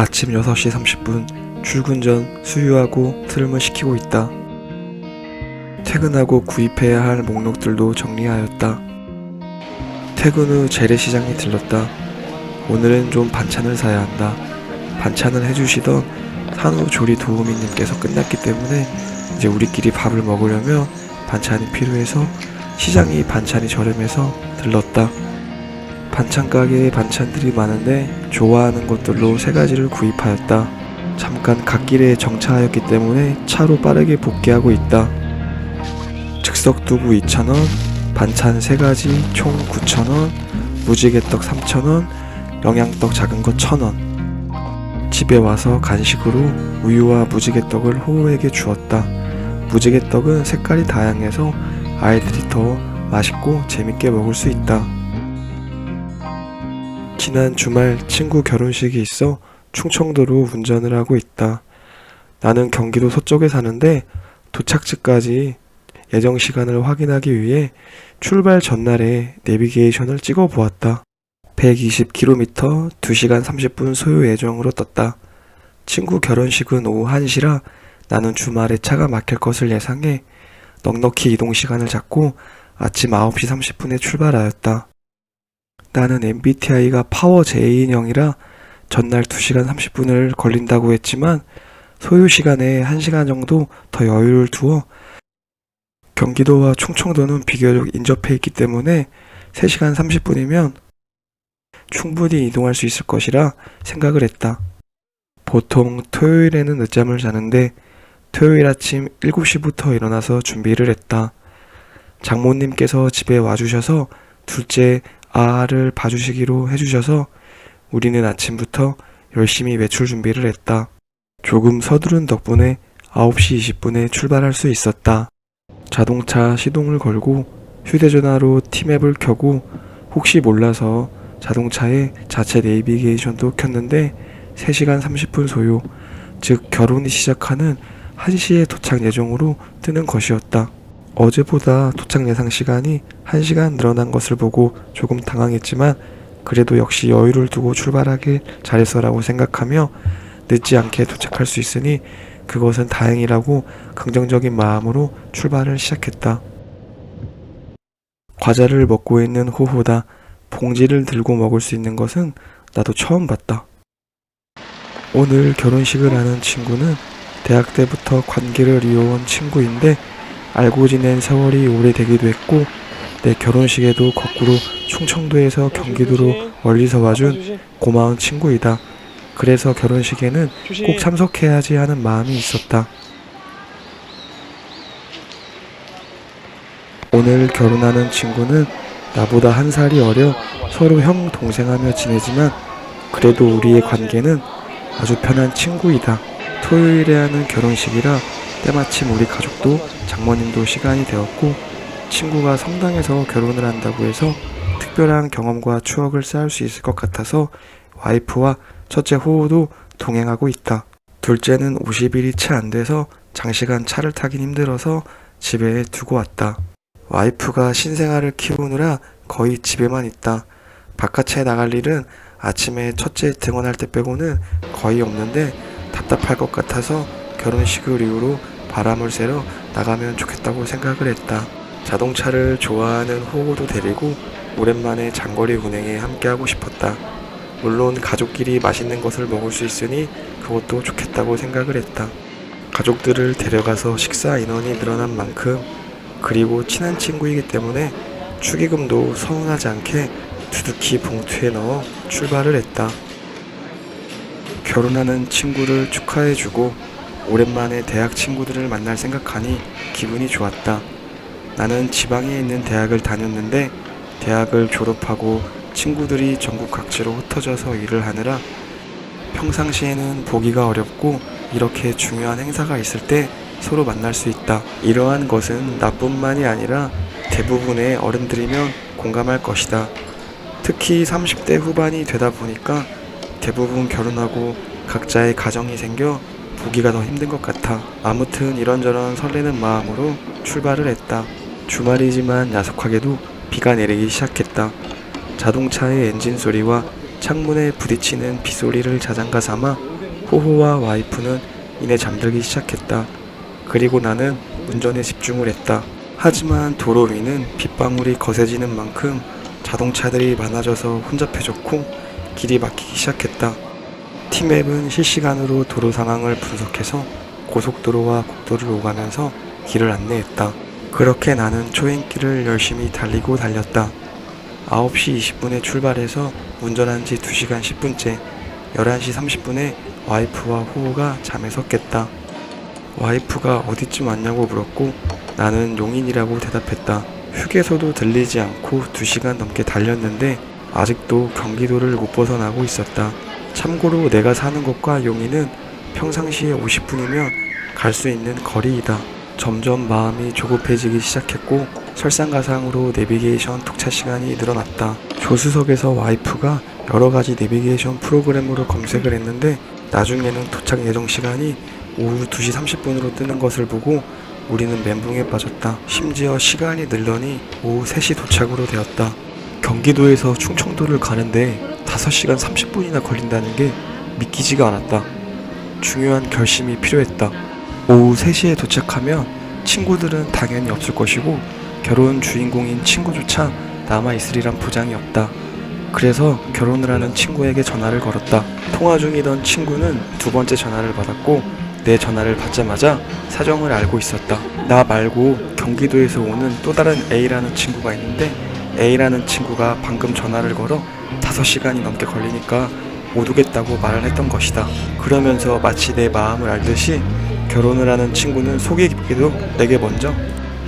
아침 6시 30분 출근 전 수유하고 트림을 시키고 있다. 퇴근하고 구입해야 할 목록들도 정리하였다. 퇴근 후 재래시장에 들렀다. 오늘은 좀 반찬을 사야 한다. 반찬을 해주시던 산후조리 도우미님께서 끝났기 때문에 이제 우리끼리 밥을 먹으려면 반찬이 필요해서 시장이 반찬이 저렴해서 들렀다. 반찬 가게에 반찬들이 많은데 좋아하는 것들로 3가지를 구입하였다. 잠깐 갓길에 정차하였기 때문에 차로 빠르게 복귀하고 있다. 즉석두부 2,000원, 반찬 3가지 총 9,000원, 무지개떡 3,000원, 영양떡 작은 거 1,000원. 집에 와서 간식으로 우유와 무지개떡을 호우에게 주었다. 무지개떡은 색깔이 다양해서 아이들이 더 맛있고 재밌게 먹을 수 있다. 지난 주말 친구 결혼식이 있어 충청도로 운전을 하고 있다. 나는 경기도 서쪽에 사는데 도착지까지 예정 시간을 확인하기 위해 출발 전날에 내비게이션을 찍어 보았다. 120km 2시간 30분 소요 예정으로 떴다. 친구 결혼식은 오후 1시라 나는 주말에 차가 막힐 것을 예상해 넉넉히 이동 시간을 잡고 아침 9시 30분에 출발하였다. 나는 MBTI가 파워 J인형이라 전날 2시간 30분을 걸린다고 했지만 소요 시간에 1시간 정도 더 여유를 두어 경기도와 충청도는 비교적 인접해 있기 때문에 3시간 30분이면 충분히 이동할 수 있을 것이라 생각을 했다. 보통 토요일에는 늦잠을 자는데 토요일 아침 7시부터 일어나서 준비를 했다. 장모님께서 집에 와주셔서 둘째 아를 봐주시기로 해주셔서 우리는 아침부터 열심히 외출 준비를 했다. 조금 서두른 덕분에 9시 20분에 출발할 수 있었다. 자동차 시동을 걸고 휴대전화로 티맵을 켜고 혹시 몰라서 자동차에 자체 내비게이션도 켰는데 3시간 30분 소요, 즉 결혼이 시작하는 1시에 도착 예정으로 뜨는 것이었다. 어제보다 도착 예상 시간이 1시간 늘어난 것을 보고 조금 당황했지만 그래도 역시 여유를 두고 출발하길 잘했어라고 생각하며 늦지 않게 도착할 수 있으니 그것은 다행이라고 긍정적인 마음으로 출발을 시작했다. 과자를 먹고 있는 호호다. 봉지를 들고 먹을 수 있는 것은 나도 처음 봤다. 오늘 결혼식을 하는 친구는 대학 때부터 관계를 이어온 친구인데 알고 지낸 세월이 오래되기도 했고 내 결혼식에도 거꾸로 충청도에서 경기도로 멀리서 와준 고마운 친구이다. 그래서 결혼식에는 꼭 참석해야지 하는 마음이 있었다. 오늘 결혼하는 친구는 나보다 1살이 어려 서로 형 동생하며 지내지만 그래도 우리의 관계는 아주 편한 친구이다. 토요일에 하는 결혼식이라 때마침 우리 가족도 장모님도 시간이 되었고 친구가 성당에서 결혼을 한다고 해서 특별한 경험과 추억을 쌓을 수 있을 것 같아서 와이프와 첫째 호호도 동행하고 있다. 둘째는 50일이 채 안 돼서 장시간 차를 타긴 힘들어서 집에 두고 왔다. 와이프가 신생아를 키우느라 거의 집에만 있다. 바깥에 나갈 일은 아침에 첫째 등원할 때 빼고는 거의 없는데 답답할 것 같아서 결혼식을 이후로 바람을 쐬러 나가면 좋겠다고 생각을 했다. 자동차를 좋아하는 호호도 데리고 오랜만에 장거리 운행에 함께하고 싶었다. 물론 가족끼리 맛있는 것을 먹을 수 있으니 그것도 좋겠다고 생각을 했다. 가족들을 데려가서 식사 인원이 늘어난 만큼 그리고 친한 친구이기 때문에 축의금도 서운하지 않게 두둑히 봉투에 넣어 출발을 했다. 결혼하는 친구를 축하해주고 오랜만에 대학 친구들을 만날 생각하니 기분이 좋았다. 나는 지방에 있는 대학을 다녔는데 대학을 졸업하고 친구들이 전국 각지로 흩어져서 일을 하느라 평상시에는 보기가 어렵고 이렇게 중요한 행사가 있을 때 서로 만날 수 있다. 이러한 것은 나뿐만이 아니라 대부분의 어른들이면 공감할 것이다. 특히 30대 후반이 되다 보니까 대부분 결혼하고 각자의 가정이 생겨 보기가 더 힘든 것 같아. 아무튼 이런저런 설레는 마음으로 출발을 했다. 주말이지만 야속하게도 비가 내리기 시작했다. 자동차의 엔진 소리와 창문에 부딪히는 빗소리를 자장가 삼아 호호와 와이프는 이내 잠들기 시작했다. 그리고 나는 운전에 집중을 했다. 하지만 도로 위는 빗방울이 거세지는 만큼 자동차들이 많아져서 혼잡해졌고 길이 막히기 시작했다. T맵은 실시간으로 도로 상황을 분석해서 고속도로와 국도를 오가면서 길을 안내했다. 그렇게 나는 초행길을 열심히 달리고 달렸다. 9시 20분에 출발해서 운전한 지 2시간 10분째 11시 30분에 와이프와 호호가 잠에서 깼다. 와이프가 어디쯤 왔냐고 물었고 나는 용인이라고 대답했다. 휴게소도 들리지 않고 2시간 넘게 달렸는데 아직도 경기도를 못 벗어나고 있었다. 참고로 내가 사는 곳과 용인은 평상시에 50분이면 갈 수 있는 거리이다. 점점 마음이 조급해지기 시작했고 설상가상으로 내비게이션 독차 시간이 늘어났다. 조수석에서 와이프가 여러가지 내비게이션 프로그램으로 검색을 했는데 나중에는 도착 예정 시간이 오후 2시 30분으로 뜨는 것을 보고 우리는 멘붕에 빠졌다. 심지어 시간이 늘더니 오후 3시 도착으로 되었다. 경기도에서 충청도를 가는데 5시간 30분이나 걸린다는 게 믿기지가 않았다. 중요한 결심이 필요했다. 오후 3시에 도착하면 친구들은 당연히 없을 것이고 결혼 주인공인 친구조차 남아있으리란 보장이 없다. 그래서 결혼을 하는 친구에게 전화를 걸었다. 통화 중이던 친구는 2번째 전화를 받았고 내 전화를 받자마자 사정을 알고 있었다. 나 말고 경기도에서 오는 또 다른 A라는 친구가 있는데 A라는 친구가 방금 전화를 걸어 5시간이 넘게 걸리니까 못 오겠다고 말을 했던 것이다. 그러면서 마치 내 마음을 알듯이 결혼을 하는 친구는 속이 깊게도 내게 먼저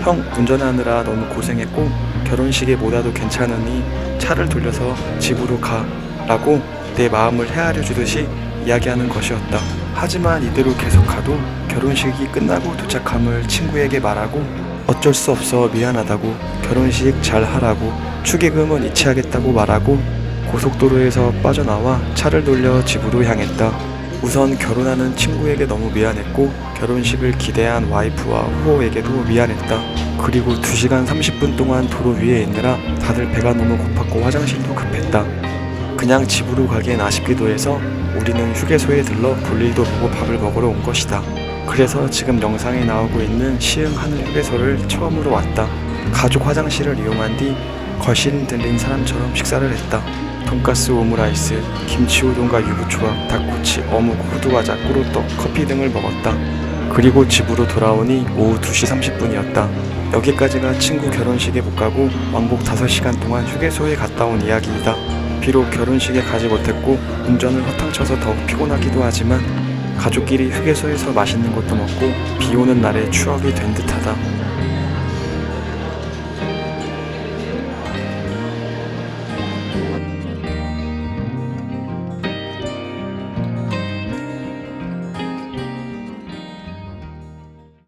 형 운전하느라 너무 고생했고 결혼식에 못 와도 괜찮으니 차를 돌려서 집으로 가 라고 내 마음을 헤아려 주듯이 이야기하는 것이었다. 하지만 이대로 계속 가도 결혼식이 끝나고 도착함을 친구에게 말하고 어쩔 수 없어 미안하다고 결혼식 잘 하라고 축의금은 이체하겠다고 말하고 고속도로에서 빠져나와 차를 돌려 집으로 향했다. 우선 결혼하는 친구에게 너무 미안했고 결혼식을 기대한 와이프와 호호에게도 미안했다. 그리고 2시간 30분 동안 도로 위에 있느라 다들 배가 너무 고팠고 화장실도 급했다. 그냥 집으로 가기엔 아쉽기도 해서 우리는 휴게소에 들러 볼일도 보고 밥을 먹으러 온 것이다. 그래서 지금 영상에 나오고 있는 시흥 하늘 휴게소를 처음으로 왔다. 가족 화장실을 이용한 뒤 거실 들린 사람처럼 식사를 했다. 돈가스 오므라이스, 김치우동과 유부초밥, 닭꼬치, 어묵, 호두과자, 꿀호떡, 커피 등을 먹었다. 그리고 집으로 돌아오니 오후 2시 30분이었다. 여기까지가 친구 결혼식에 못 가고 왕복 5시간 동안 휴게소에 갔다 온 이야기이다. 비록 결혼식에 가지 못했고 운전을 허탕쳐서 더욱 피곤하기도 하지만 가족끼리 휴게소에서 맛있는 것도 먹고 비 오는 날의 추억이 된 듯하다.